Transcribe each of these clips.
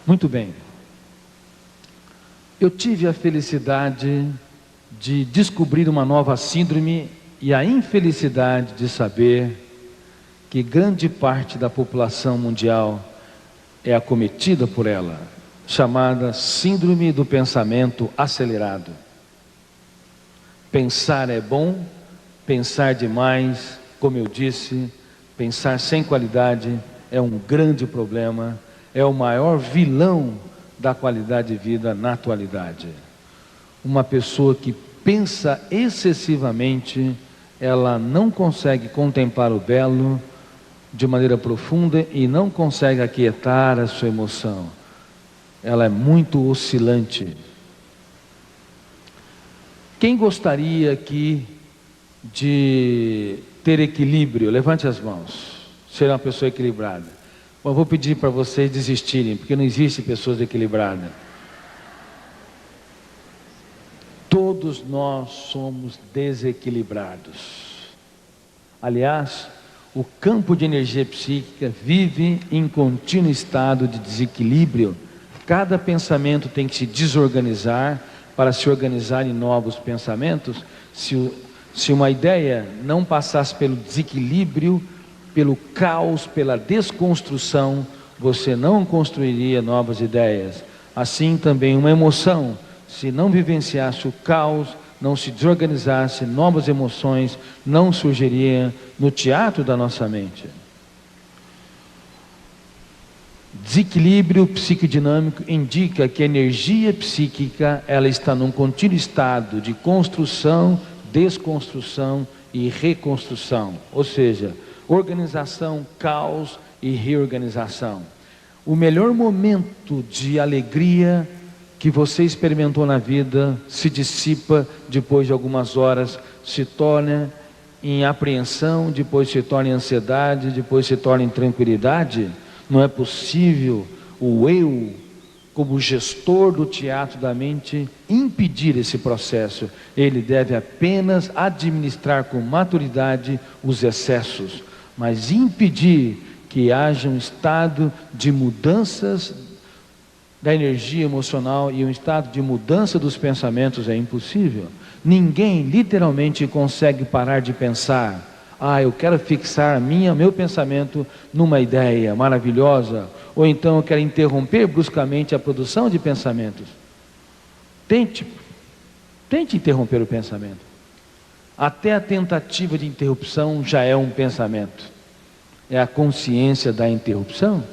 Muito bem. Eu tive a felicidade de descobrir uma nova síndrome e a infelicidade de saber que grande parte da população mundial é acometida por ela, chamada síndrome do pensamento acelerado. Pensar é bom, pensar demais, como eu disse, pensar sem qualidade é um grande problema, é o maior vilão da qualidade de vida na atualidade. Uma pessoa que pensa excessivamente, ela não consegue contemplar o belo de maneira profunda e não consegue aquietar a sua emoção. Ela é muito oscilante. Quem gostaria aqui de ter equilíbrio? Levante as mãos. Ser uma pessoa equilibrada. Bom, eu vou pedir para vocês desistirem, porque não existe pessoas equilibradas. Todos nós somos desequilibrados. Aliás, o campo de energia psíquica vive em contínuo estado de desequilíbrio. Cada pensamento tem que se desorganizar para se organizar em novos pensamentos. Se uma ideia não passasse pelo desequilíbrio, pelo caos, pela desconstrução, você não construiria novas ideias. Assim também uma emoção, se não vivenciasse o caos, não se desorganizasse, novas emoções não surgiriam no teatro da nossa mente. Desequilíbrio psicodinâmico indica que a energia psíquica ela está num contínuo estado de construção, desconstrução e reconstrução, ou seja, organização, caos e reorganização. O melhor momento de alegria que você experimentou na vida se dissipa depois de algumas horas, se torna em apreensão, depois se torna em ansiedade, depois se torna em tranquilidade. Não é possível o eu, como gestor do teatro da mente, impedir esse processo. Ele deve apenas administrar com maturidade os excessos, mas impedir que haja um estado de mudanças da energia emocional e um estado de mudança dos pensamentos é impossível. Ninguém literalmente consegue parar de pensar. Eu quero fixar meu pensamento numa ideia maravilhosa, ou então eu quero interromper bruscamente a produção de pensamentos. Tente interromper o pensamento. Até a tentativa de interrupção já é um pensamento. É a consciência da interrupção.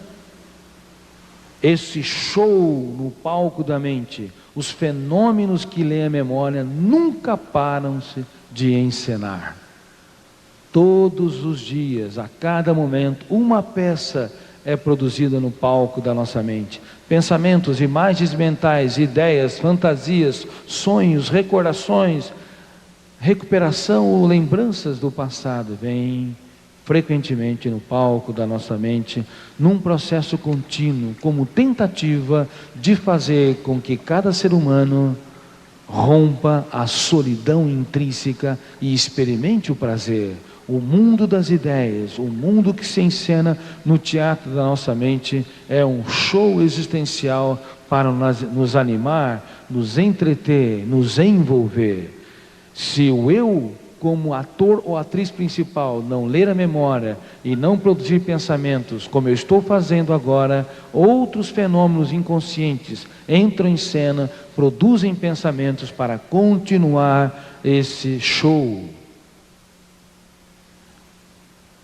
Esse show no palco da mente, os fenômenos que lêem a memória nunca param-se de encenar. Todos os dias, a cada momento, uma peça é produzida no palco da nossa mente. Pensamentos, imagens mentais, ideias, fantasias, sonhos, recordações, recuperação ou lembranças do passado vêm frequentemente no palco da nossa mente, num processo contínuo, como tentativa de fazer com que cada ser humano rompa a solidão intrínseca e experimente o prazer. O mundo das ideias, o mundo que se encena no teatro da nossa mente é um show existencial para nos animar, nos entreter, nos envolver. Se o eu, como ator ou atriz principal, não ler a memória e não produzir pensamentos, como eu estou fazendo agora, outros fenômenos inconscientes entram em cena, produzem pensamentos para continuar esse show.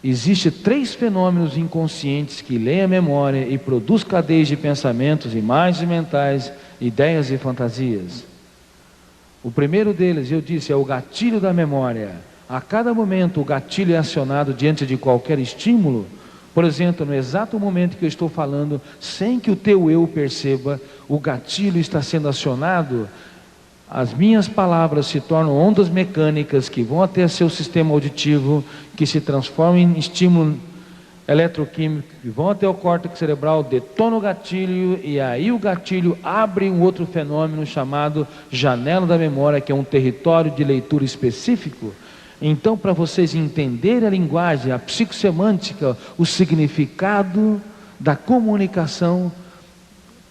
Existem 3 fenômenos inconscientes que leem a memória e produzem cadeias de pensamentos, imagens mentais, ideias e fantasias. O primeiro deles, eu disse, é o gatilho da memória. A cada momento o gatilho é acionado diante de qualquer estímulo. Por exemplo, no exato momento que eu estou falando, sem que o teu eu perceba, o gatilho está sendo acionado. As minhas palavras se tornam ondas mecânicas que vão até seu sistema auditivo, que se transformam em estímulo eletroquímico, que vão até o córtex cerebral, detona o gatilho, e aí o gatilho abre um outro fenômeno chamado janela da memória, que é um território de leitura específico. Então, para vocês entenderem a linguagem, a psicossemântica, o significado da comunicação,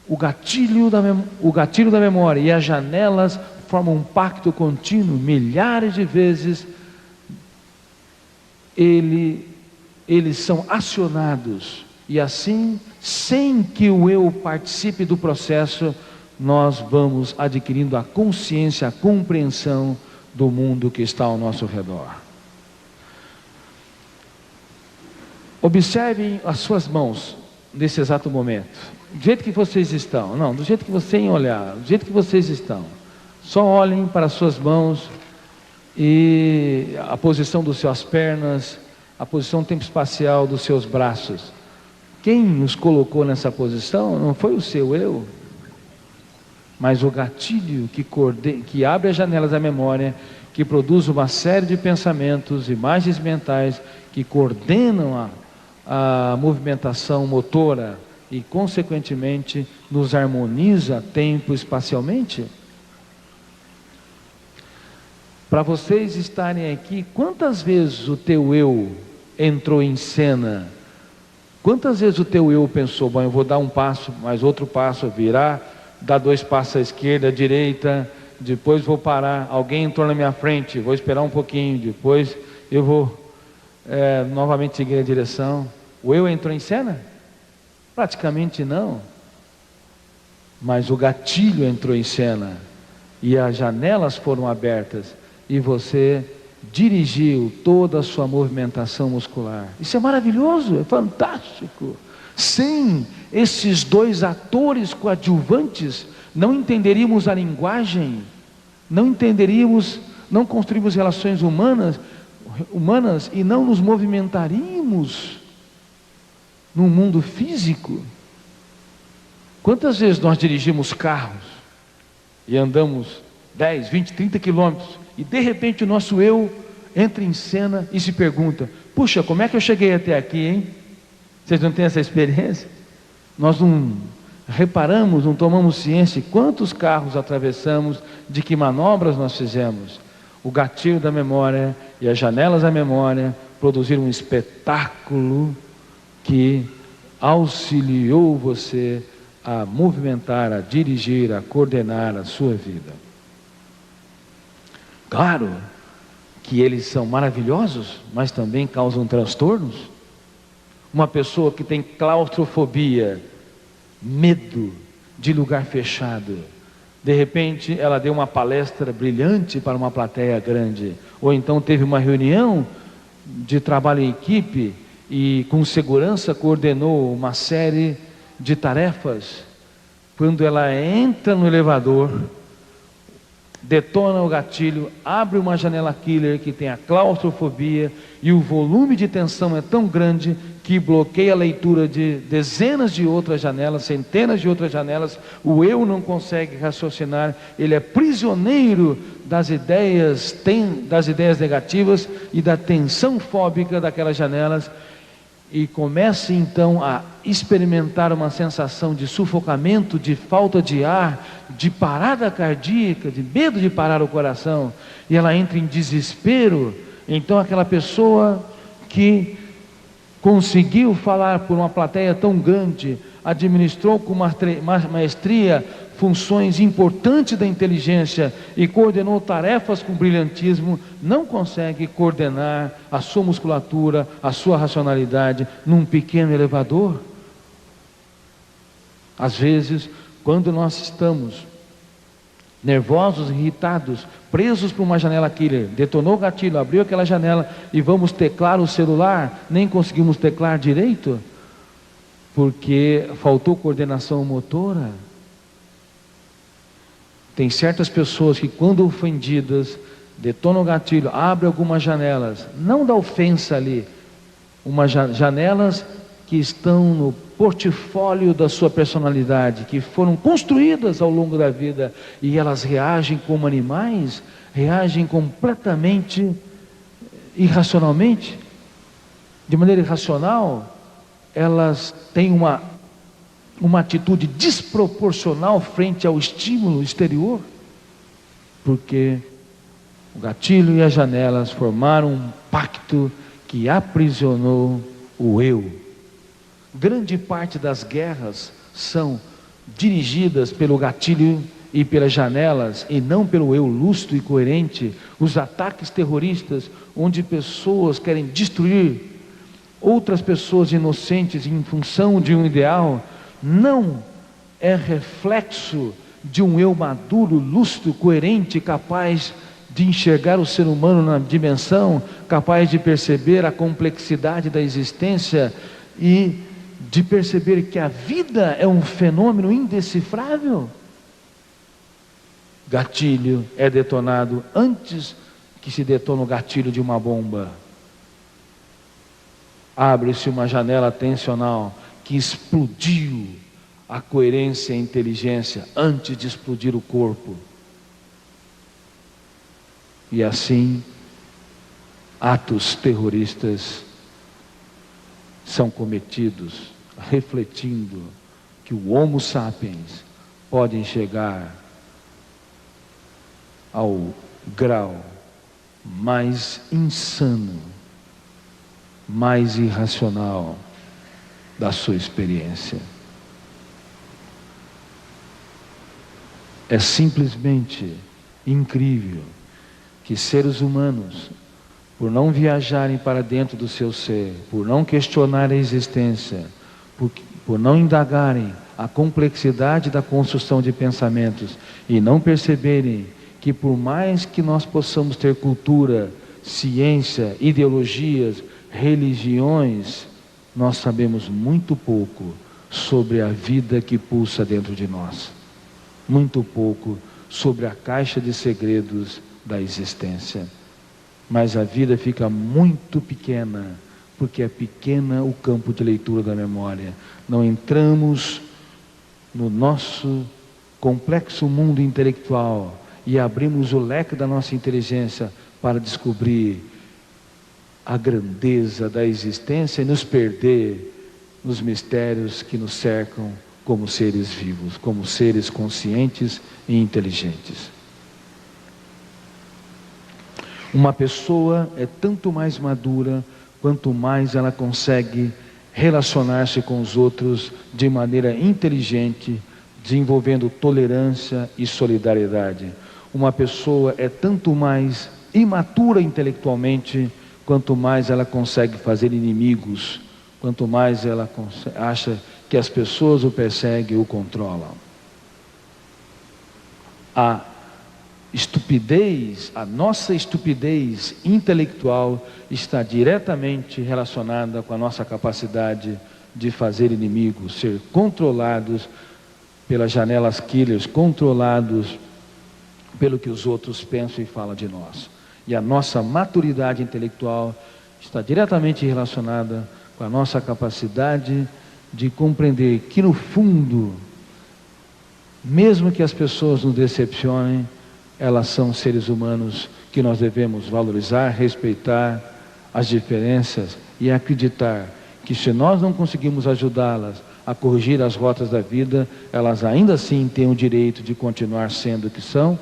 o gatilho da memória e as janelas formam um pacto contínuo, milhares de vezes eles são acionados, e assim, sem que o eu participe do processo, nós vamos adquirindo a consciência, a compreensão do mundo que está ao nosso redor. Observem as suas mãos nesse exato momento, do jeito que vocês estão, não, do jeito que você tem olhar, do jeito que vocês estão. Só olhem para as suas mãos e a posição das suas pernas, a posição tempo-espacial dos seus braços. Quem os colocou nessa posição não foi o seu eu, mas o gatilho que abre as janelas da memória, que produz uma série de pensamentos, imagens mentais, que coordenam a movimentação motora e, consequentemente, nos harmoniza tempo-espacialmente. Para vocês estarem aqui, quantas vezes o teu eu entrou em cena? Quantas vezes o teu eu pensou, bom, eu vou dar um passo, mais outro passo, virar, dar 2 passos à esquerda, à direita, depois vou parar, alguém entrou na minha frente, vou esperar um pouquinho, depois eu vou novamente seguir a direção. O eu entrou em cena? Praticamente não. Mas o gatilho entrou em cena, e as janelas foram abertas, e você dirigiu toda a sua movimentação muscular. Isso é maravilhoso, é fantástico. Sem esses 2 atores coadjuvantes, não entenderíamos a linguagem, não construímos relações humanas e não nos movimentaríamos no mundo físico. Quantas vezes nós dirigimos carros e andamos 10, 20, 30 quilômetros, e de repente o nosso eu entra em cena e se pergunta, puxa, como é que eu cheguei até aqui, hein? Vocês não têm essa experiência? Nós não reparamos, não tomamos ciência de quantos carros atravessamos, de que manobras nós fizemos. O gatilho da memória e as janelas da memória produziram um espetáculo que auxiliou você a movimentar, a dirigir, a coordenar a sua vida. Claro que eles são maravilhosos, mas também causam transtornos. Uma pessoa que tem claustrofobia, medo de lugar fechado, de repente ela deu uma palestra brilhante para uma plateia grande, ou então teve uma reunião de trabalho em equipe e com segurança coordenou uma série de tarefas. Quando ela entra no elevador, detona o gatilho, abre uma janela killer que tem a claustrofobia, e o volume de tensão é tão grande que bloqueia a leitura de dezenas de outras janelas, centenas de outras janelas. O eu não consegue raciocinar, ele é prisioneiro das ideias negativas e da tensão fóbica daquelas janelas, e começa então a experimentar uma sensação de sufocamento, de falta de ar, de parada cardíaca, de medo de parar o coração, e ela entra em desespero. Então aquela pessoa que conseguiu falar por uma plateia tão grande, administrou com maestria funções importantes da inteligência e coordenou tarefas com brilhantismo, não consegue coordenar a sua musculatura, a sua racionalidade num pequeno elevador. Às vezes, quando nós estamos nervosos, irritados, presos por uma janela killer, detonou o gatilho, abriu aquela janela e vamos teclar o celular, nem conseguimos teclar direito, porque faltou coordenação motora. Tem certas pessoas que, quando ofendidas, detonam o gatilho, abrem algumas janelas, não da ofensa ali, janelas que estão no portfólio da sua personalidade, que foram construídas ao longo da vida, e elas reagem como animais, reagem completamente irracionalmente, de maneira irracional. Elas têm uma atitude desproporcional frente ao estímulo exterior, porque o gatilho e as janelas formaram um pacto que aprisionou o eu. Grande parte das guerras são dirigidas pelo gatilho e pelas janelas, e não pelo eu lúcido e coerente, os ataques terroristas, onde pessoas querem destruir outras pessoas inocentes em função de um ideal, não é reflexo de um eu maduro, lúcido, coerente, capaz de enxergar o ser humano na dimensão, capaz de perceber a complexidade da existência e de perceber que a vida é um fenômeno indecifrável. Gatilho é detonado antes que se detona o gatilho de uma bomba. Abre-se uma janela tensional que explodiu a coerência e a inteligência antes de explodir o corpo. E assim, atos terroristas são cometidos, refletindo que o Homo sapiens pode chegar ao grau mais insano, mais irracional da sua experiência. É simplesmente incrível que seres humanos, por não viajarem para dentro do seu ser, por não questionar a existência, por não indagarem a complexidade da construção de pensamentos e não perceberem que por mais que nós possamos ter cultura, ciência, ideologias, religiões, nós sabemos muito pouco sobre a vida que pulsa dentro de nós. Muito pouco sobre a caixa de segredos da existência. Mas a vida fica muito pequena, porque é pequena o campo de leitura da memória. Não entramos no nosso complexo mundo intelectual e abrimos o leque da nossa inteligência para descobrir a grandeza da existência e nos perder nos mistérios que nos cercam como seres vivos, como seres conscientes e inteligentes. Uma pessoa é tanto mais madura quanto mais ela consegue relacionar-se com os outros de maneira inteligente, desenvolvendo tolerância e solidariedade. Uma pessoa é tanto mais imatura intelectualmente quanto mais ela consegue fazer inimigos, quanto mais ela acha que as pessoas o perseguem, o controlam. A estupidez, a nossa estupidez intelectual está diretamente relacionada com a nossa capacidade de fazer inimigos, ser controlados pelas janelas killers, controlados pelo que os outros pensam e falam de nós. E a nossa maturidade intelectual está diretamente relacionada com a nossa capacidade de compreender que no fundo, mesmo que as pessoas nos decepcionem, elas são seres humanos que nós devemos valorizar, respeitar as diferenças e acreditar que se nós não conseguimos ajudá-las a corrigir as rotas da vida, elas ainda assim têm o direito de continuar sendo o que são.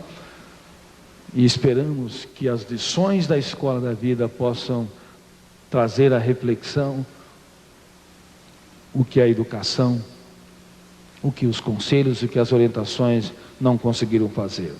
E esperamos que as lições da escola da vida possam trazer a reflexão, o que a educação, o que os conselhos, o que as orientações não conseguiram fazer.